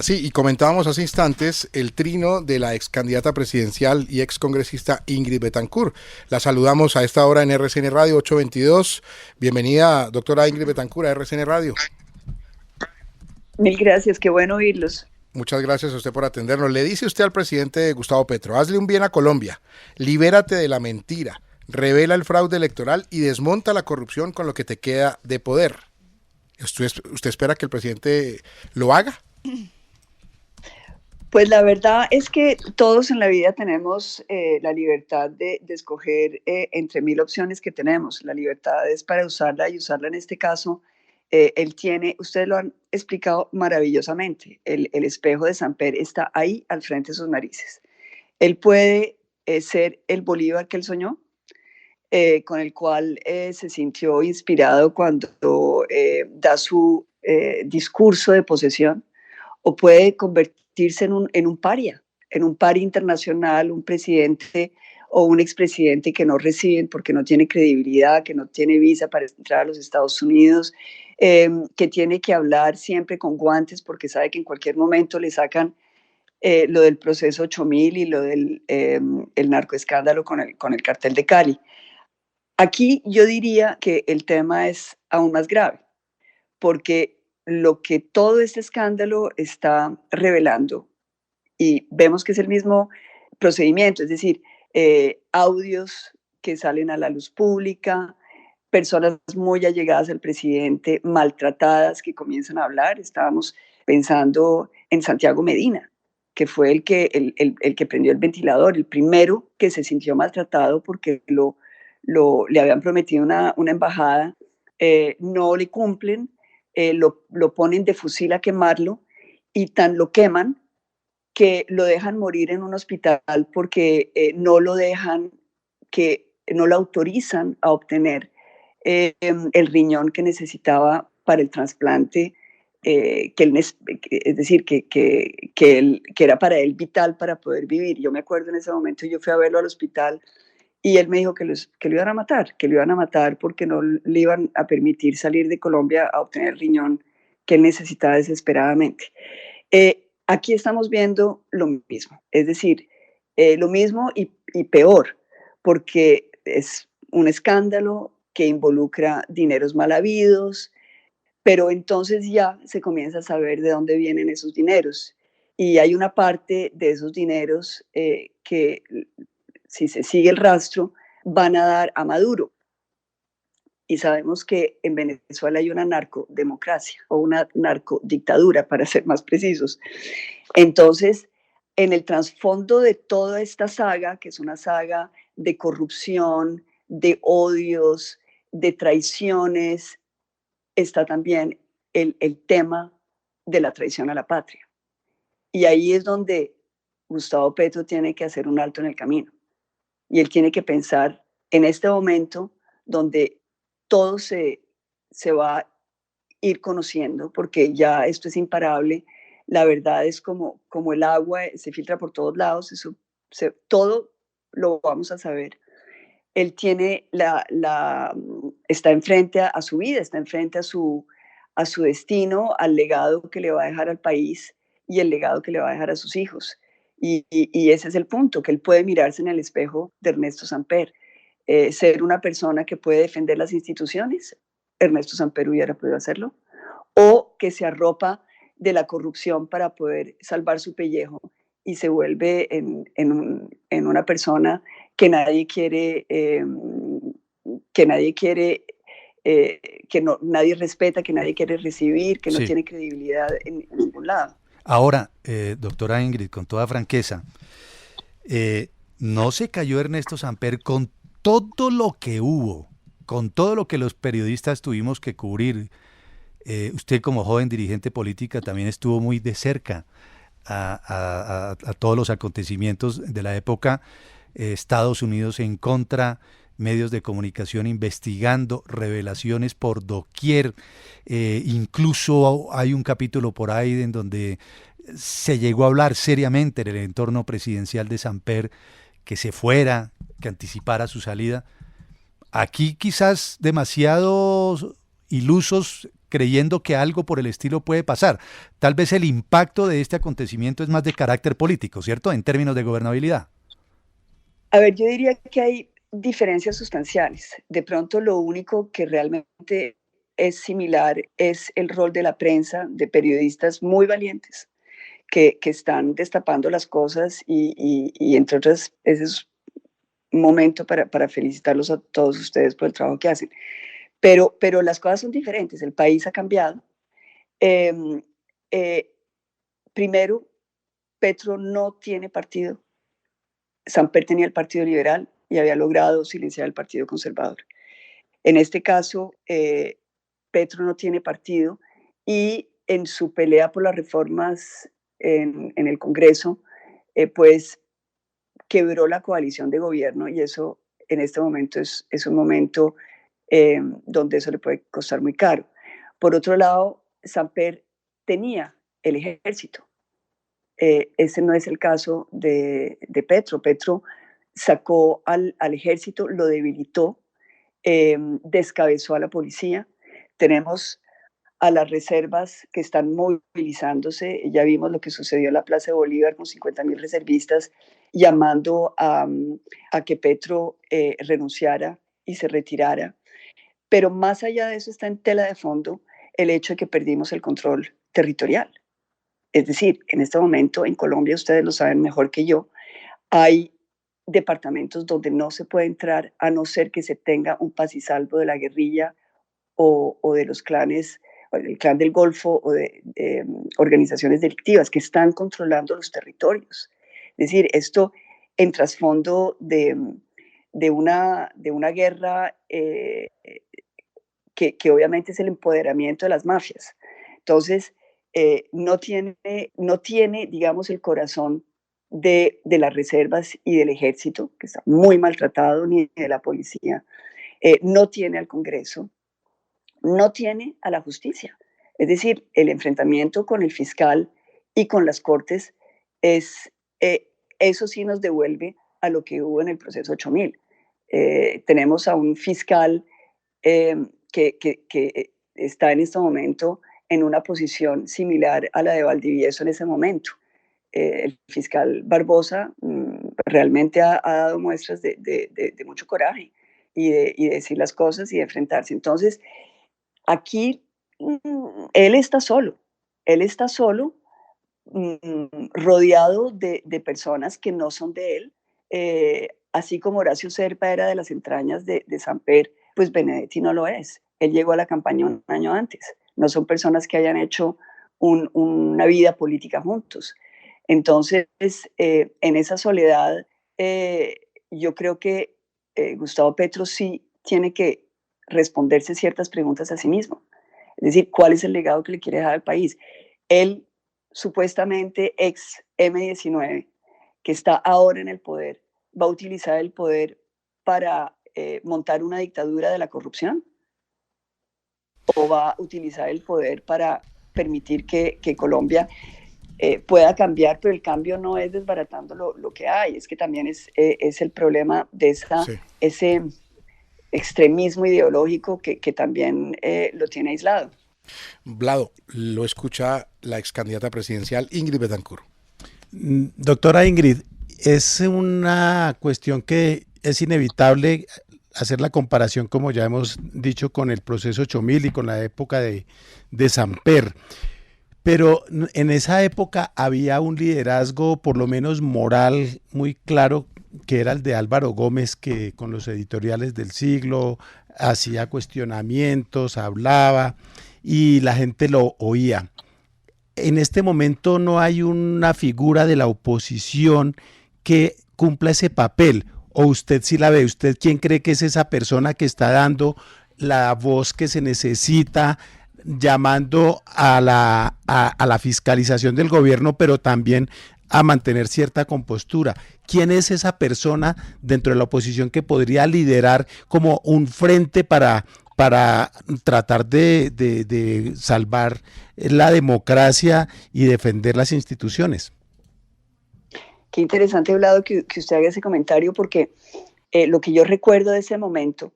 Sí, y comentábamos hace instantes el trino de la ex candidata presidencial y ex congresista Ingrid Betancourt. La saludamos a esta hora en RCN Radio 822. Bienvenida, doctora Ingrid Betancourt, a RCN Radio. Mil gracias, qué bueno oírlos. Muchas gracias a usted por atendernos. Le dice usted al presidente Gustavo Petro: hazle un bien a Colombia, libérate de la mentira, revela el fraude electoral y desmonta la corrupción con lo que te queda de poder. ¿Usted espera que el presidente lo haga? Pues la verdad es que todos en la vida tenemos la libertad de escoger entre mil opciones que tenemos. La libertad es para usarla y usarla en este caso. Él tiene, ustedes lo han explicado maravillosamente, el espejo de Samper está ahí al frente de sus narices. Él puede ser el Bolívar que él soñó, con el cual se sintió inspirado cuando da su discurso de posesión, o puede convertirse en un paria internacional, un presidente o un expresidente que no reciben porque no tiene credibilidad, que no tiene visa para entrar a los Estados Unidos, que tiene que hablar siempre con guantes porque sabe que en cualquier momento le sacan lo del proceso 8000 y lo del el narcoescándalo con el cartel de Cali. Aquí yo diría que el tema es aún más grave, porque lo que todo este escándalo está revelando, y vemos que es el mismo procedimiento, es decir, audios que salen a la luz pública, personas muy allegadas al presidente, maltratadas, que comienzan a hablar. Estábamos pensando en Santiago Medina, que fue el que prendió el ventilador, el primero que se sintió maltratado porque le habían prometido una embajada, no le cumplen, lo ponen de fusil a quemarlo y tan lo queman que lo dejan morir en un hospital porque no lo dejan, que no lo autorizan a obtener el riñón que necesitaba para el trasplante, es decir, que era para él vital para poder vivir. Yo me acuerdo en ese momento, yo fui a verlo al hospital y él me dijo que lo iban a matar porque no le iban a permitir salir de Colombia a obtener el riñón que él necesitaba desesperadamente. Aquí estamos viendo lo mismo, es decir, lo mismo y peor, porque es un escándalo que involucra dineros mal habidos, pero entonces ya se comienza a saber de dónde vienen esos dineros. Y hay una parte de esos dineros que, si se sigue el rastro, van a dar a Maduro. Y sabemos que en Venezuela hay una narcodemocracia o una narcodictadura, para ser más precisos. Entonces, en el trasfondo de toda esta saga, que es una saga de corrupción, de odios, de traiciones, está también el tema de la traición a la patria. Y ahí es donde Gustavo Petro tiene que hacer un alto en el camino. Y él tiene que pensar en este momento donde todo se va a ir conociendo, porque ya esto es imparable. La verdad es como el agua, se filtra por todos lados, todo lo vamos a saber. Él tiene está enfrente a su vida, está enfrente a su destino, al legado que le va a dejar al país y el legado que le va a dejar a sus hijos. Y ese es el punto, que él puede mirarse en el espejo de Ernesto Samper, ser una persona que puede defender las instituciones. Ernesto Samper hubiera podido hacerlo, o que se arropa de la corrupción para poder salvar su pellejo y se vuelve en una persona que nadie quiere, nadie respeta, que nadie quiere recibir, que no Sí. tiene credibilidad en ningún lado. Ahora, doctora Ingrid, con toda franqueza, no se cayó Ernesto Samper con todo lo que hubo, con todo lo que los periodistas tuvimos que cubrir. Usted como joven dirigente política también estuvo muy de cerca a todos los acontecimientos de la época. Estados Unidos en contra, medios de comunicación investigando, revelaciones por doquier. Incluso hay un capítulo por ahí en donde se llegó a hablar seriamente en el entorno presidencial de Samper, que se fuera, que anticipara su salida. Aquí quizás demasiados ilusos creyendo que algo por el estilo puede pasar. Tal vez el impacto de este acontecimiento es más de carácter político, ¿cierto? En términos de gobernabilidad. A ver, yo diría que hay diferencias sustanciales. De pronto lo único que realmente es similar es el rol de la prensa, de periodistas muy valientes que están destapando las cosas y entre otras, ese es un momento para felicitarlos a todos ustedes por el trabajo que hacen. Pero las cosas son diferentes, el país ha cambiado. Eh, eh, Primero, Petro no tiene partido. Samper tenía el Partido Liberal y había logrado silenciar el Partido Conservador. En este caso, Petro no tiene partido y en su pelea por las reformas en el Congreso, pues quebró la coalición de gobierno y eso en este momento es un momento donde eso le puede costar muy caro. Por otro lado, Samper tenía el ejército. Ese no es el caso de Petro. Petro sacó al ejército, lo debilitó, descabezó a la policía. Tenemos a las reservas que están movilizándose. Ya vimos lo que sucedió en la Plaza de Bolívar con 50.000 reservistas llamando a que Petro renunciara y se retirara. Pero más allá de eso está en tela de fondo el hecho de que perdimos el control territorial. Es decir, en este momento en Colombia, ustedes lo saben mejor que yo, hay departamentos donde no se puede entrar a no ser que se tenga un paz y salvo de la guerrilla o de los clanes, o del clan del Golfo o de organizaciones delictivas que están controlando los territorios. Es decir, esto en trasfondo de una guerra que obviamente es el empoderamiento de las mafias. Entonces, no tiene, digamos, el corazón de las reservas y del ejército, que está muy maltratado, ni de la policía, no tiene al Congreso, no tiene a la justicia. Es decir, el enfrentamiento con el fiscal y con las cortes eso sí nos devuelve a lo que hubo en el proceso 8000. Tenemos a un fiscal que está en este momento en una posición similar a la de Valdivieso en ese momento. El fiscal Barbosa realmente ha dado muestras de mucho coraje y de decir las cosas y de enfrentarse. Entonces, aquí él está solo, rodeado de personas que no son de él, así como Horacio Serpa era de las entrañas de Samper, pues Benedetti no lo es. Él llegó a la campaña un año antes. No son personas que hayan hecho una vida política juntos. Entonces, en esa soledad, yo creo que Gustavo Petro sí tiene que responderse ciertas preguntas a sí mismo. Es decir, ¿cuál es el legado que le quiere dejar al país? Él, supuestamente ex M19, que está ahora en el poder, va a utilizar el poder para montar una dictadura de la corrupción, o va a utilizar el poder para permitir que Colombia pueda cambiar, pero el cambio no es desbaratando lo que hay, es que también es el problema de ese extremismo ideológico que también lo tiene aislado. Vlado, lo escucha la ex candidata presidencial Ingrid Betancourt. Doctora Ingrid, es una cuestión que es inevitable hacer la comparación, como ya hemos dicho, con el proceso 8000 y con la época de Samper. Pero en esa época había un liderazgo, por lo menos moral, muy claro, que era el de Álvaro Gómez, que con los editoriales del Siglo hacía cuestionamientos, hablaba y la gente lo oía. En este momento no hay una figura de la oposición que cumpla ese papel, o usted sí la ve. ¿Usted quién cree que es esa persona que está dando la voz que se necesita, llamando a la fiscalización del gobierno, pero también a mantener cierta compostura? ¿Quién es esa persona dentro de la oposición que podría liderar como un frente para tratar de salvar la democracia y defender las instituciones? Qué interesante, Vlado, que usted haga ese comentario, porque lo que yo recuerdo de ese momento,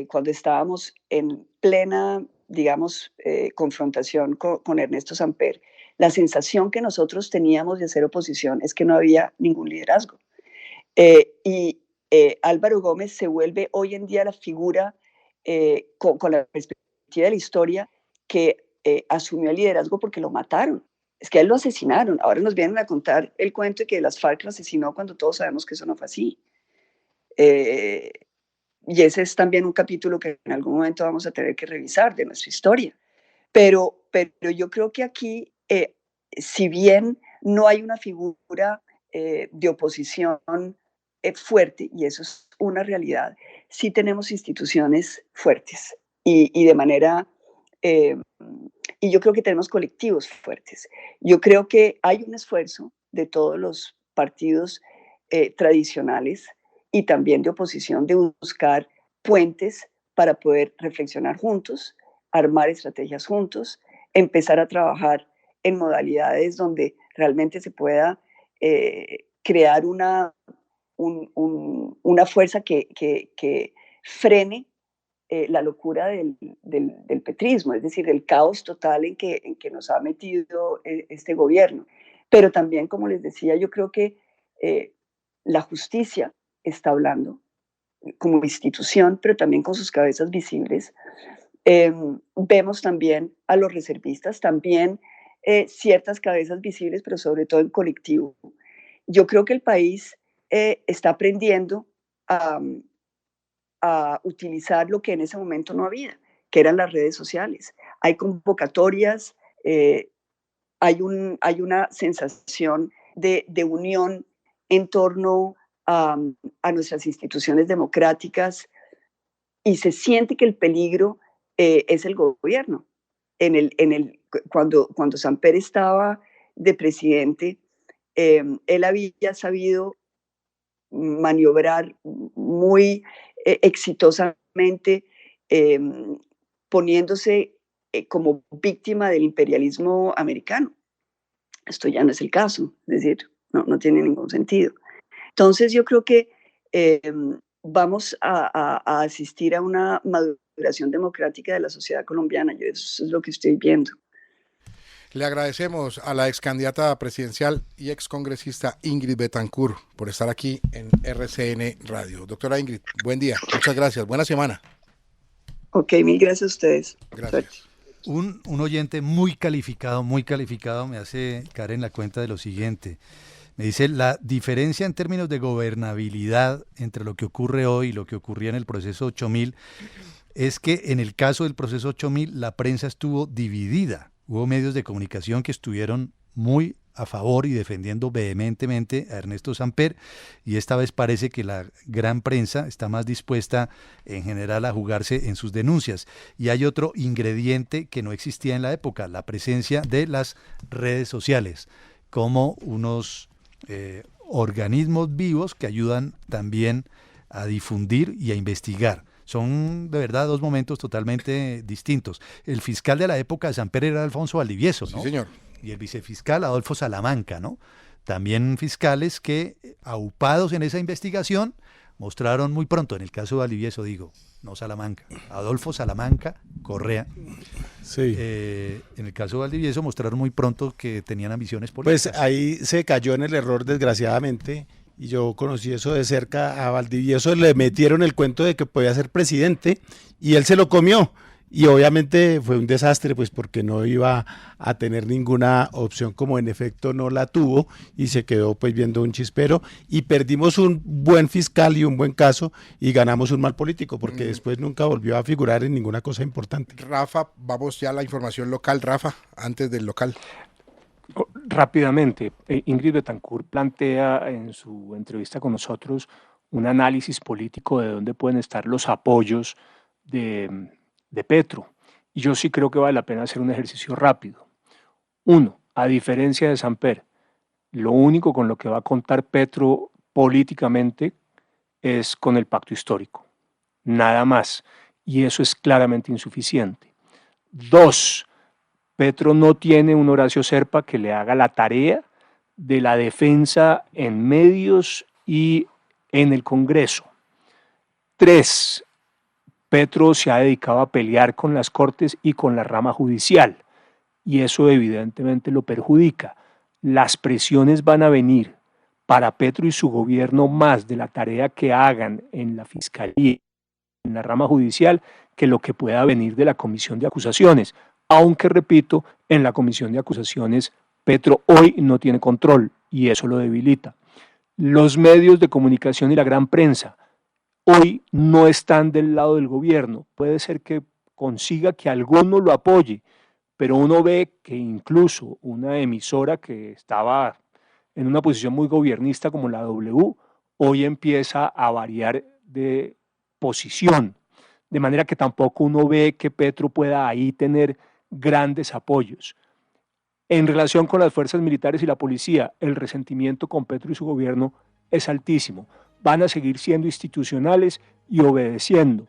cuando estábamos en plena digamos, confrontación con Ernesto Samper, la sensación que nosotros teníamos de hacer oposición es que no había ningún liderazgo. Y Álvaro Gómez se vuelve hoy en día la figura, con la perspectiva de la historia, que asumió el liderazgo porque lo mataron. Es que a él lo asesinaron. Ahora nos vienen a contar el cuento de que las FARC lo asesinó cuando todos sabemos que eso no fue así. Y ese es también un capítulo que en algún momento vamos a tener que revisar de nuestra historia. Pero yo creo que aquí, si bien no hay una figura de oposición fuerte, y eso es una realidad, sí tenemos instituciones fuertes y de manera, y yo creo que tenemos colectivos fuertes. Yo creo que hay un esfuerzo de todos los partidos tradicionales y también de oposición de buscar puentes para poder reflexionar juntos, armar estrategias juntos, empezar a trabajar en modalidades donde realmente se pueda crear una fuerza que frene la locura del petrismo, es decir, el caos total en que nos ha metido este gobierno. Pero también, como les decía, yo creo que la justicia está hablando como institución, pero también con sus cabezas visibles. Vemos también a los reservistas, también ciertas cabezas visibles, pero sobre todo en colectivo. Yo creo que el país está aprendiendo a utilizar lo que en ese momento no había, que eran las redes sociales. Hay convocatorias, hay una sensación de unión en torno a nuestras instituciones democráticas, y se siente que el peligro es el gobierno. Cuando Samper estaba de presidente, él había sabido maniobrar muy exitosamente, poniéndose como víctima del imperialismo americano. Esto ya no es el caso, es decir, no tiene ningún sentido. Entonces yo creo que vamos a asistir a una maduración democrática de la sociedad colombiana. Eso es lo que estoy viendo. Le agradecemos a la ex candidata presidencial y ex congresista Ingrid Betancourt por estar aquí en RCN Radio. Doctora Ingrid, buen día, muchas gracias, buena semana. Ok, mil gracias a ustedes. Gracias. Un oyente muy calificado me hace caer en la cuenta de lo siguiente. Me dice, la diferencia en términos de gobernabilidad entre lo que ocurre hoy y lo que ocurría en el proceso 8000 es que en el caso del proceso 8000 la prensa estuvo dividida. Hubo medios de comunicación que estuvieron muy a favor y defendiendo vehementemente a Ernesto Samper, y esta vez parece que la gran prensa está más dispuesta en general a jugarse en sus denuncias. Y hay otro ingrediente que no existía en la época, la presencia de las redes sociales como unos organismos vivos que ayudan también a difundir y a investigar. Son de verdad dos momentos totalmente distintos. El fiscal de la época de Samper era Alfonso Valdivieso, ¿no? Sí, señor. Y el vicefiscal Adolfo Salamanca, ¿no? También fiscales que, aupados en esa investigación, mostraron muy pronto, en el caso de Valdivieso digo, no Salamanca, Adolfo Salamanca Correa. Sí. En el caso de Valdivieso mostraron muy pronto que tenían ambiciones políticas. Pues ahí se cayó en el error, desgraciadamente, y yo conocí eso de cerca. A Valdivieso le metieron el cuento de que podía ser presidente y él se lo comió. Y obviamente fue un desastre, pues porque no iba a tener ninguna opción, como en efecto no la tuvo, y se quedó pues viendo un chispero, y perdimos un buen fiscal y un buen caso, y ganamos un mal político, porque después nunca volvió a figurar en ninguna cosa importante. Rafa, vamos ya a la información local. Rafa, antes del local. Rápidamente, Ingrid Betancourt plantea en su entrevista con nosotros un análisis político de dónde pueden estar los apoyos de Petro. Y yo sí creo que vale la pena hacer un ejercicio rápido. Uno, a diferencia de Samper, lo único con lo que va a contar Petro políticamente es con el pacto histórico. Nada más. Y eso es claramente insuficiente. Dos, Petro no tiene un Horacio Serpa que le haga la tarea de la defensa en medios y en el Congreso. Tres, Petro se ha dedicado a pelear con las cortes y con la rama judicial, y eso evidentemente lo perjudica. Las presiones van a venir para Petro y su gobierno más de la tarea que hagan en la fiscalía, en la rama judicial, que lo que pueda venir de la comisión de acusaciones. Aunque, repito, en la comisión de acusaciones Petro hoy no tiene control y eso lo debilita. Los medios de comunicación y la gran prensa hoy no están del lado del gobierno. Puede ser que consiga que alguno lo apoye, pero uno ve que incluso una emisora que estaba en una posición muy gobiernista como la W, hoy empieza a variar de posición, de manera que tampoco uno ve que Petro pueda ahí tener grandes apoyos. En relación con las fuerzas militares y la policía, el resentimiento con Petro y su gobierno es altísimo. Van a seguir siendo institucionales y obedeciendo.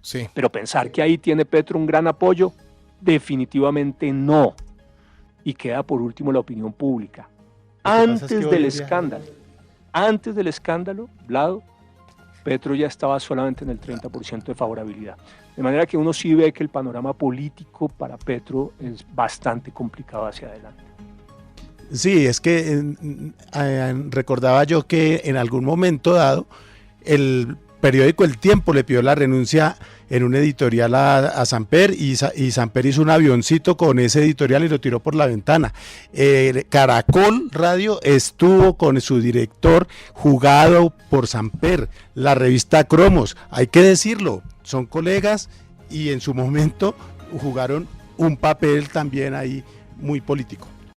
Sí. Pero pensar que ahí tiene Petro un gran apoyo, definitivamente no. Y queda por último la opinión pública. Antes del escándalo, Vlado, Petro ya estaba solamente en el 30% de favorabilidad. De manera que uno sí ve que el panorama político para Petro es bastante complicado hacia adelante. Sí, es que recordaba yo que en algún momento dado el periódico El Tiempo le pidió la renuncia en un editorial a Samper y Samper hizo un avioncito con ese editorial y lo tiró por la ventana. Caracol Radio estuvo con su director jugado por Samper, la revista Cromos, hay que decirlo, son colegas y en su momento jugaron un papel también ahí muy político.